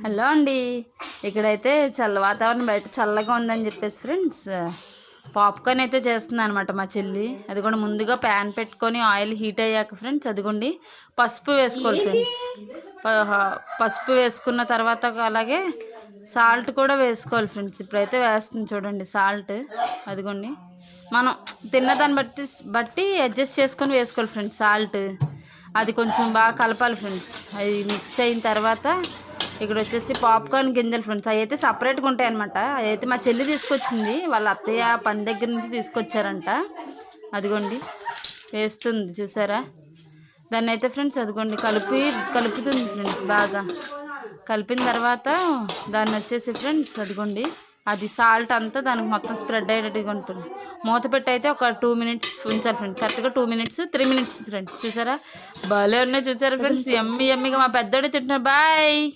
Hello అండి. ఇక్కడైతే వాతావరణం బయట చల్లగా ఉందని చెప్పేసి ఫ్రెండ్స్ పాప్కార్న్ అయితే చేస్తుంది అనమాట మా చెల్లి. అది కూడా ముందుగా ప్యాన్ పెట్టుకొని ఆయిల్ హీట్ అయ్యాక ఫ్రెండ్స్ అదిగోండి పసుపు వేసుకోవాలి ఫ్రెండ్స్. పసుపు వేసుకున్న తర్వాత అలాగే సాల్ట్ కూడా వేసుకోవాలి ఫ్రెండ్స్. ఇప్పుడైతే వేస్తుంది చూడండి సాల్ట్. అదిగోండి మనం తిన్నదాన్ని బట్టి అడ్జస్ట్ చేసుకొని వేసుకోవాలి ఫ్రెండ్స్ సాల్ట్. అది కొంచెం బాగా కలపాలి ఫ్రెండ్స్. అది మిక్స్ అయిన తర్వాత ఇక్కడ వచ్చేసి పాప్కార్న్ గింజలు ఫ్రెండ్స్. అవి అయితే సపరేట్గా ఉంటాయి అనమాట. అవి అయితే మా చెల్లి తీసుకొచ్చింది, వాళ్ళ అత్తయ్య పని దగ్గర నుంచి తీసుకొచ్చారంట. అదిగోండి వేస్తుంది చూసారా. దాన్ని అయితే ఫ్రెండ్స్ అదిగోండి కలుపుతుంది ఫ్రెండ్స్. బాగా కలిపిన తర్వాత దాన్ని వచ్చేసి ఫ్రెండ్స్ అదిగోండి అది సాల్ట్ అంతా దానికి మొత్తం స్ప్రెడ్ అయ్యేటట్టుగా ఉంటుంది. మూత పెట్టి అయితే ఒక 2 మినిట్స్ ఉంచాలి ఫ్రెండ్స్. కరెక్ట్గా 2 మినిట్స్ 3 మినిట్స్ ఫ్రెండ్స్. చూసారా భలే ఉన్నాయి చూసారా ఫ్రెండ్స్. ఎమ్మిగా మా పెద్దోడే తింటున్నారు. బాయ్.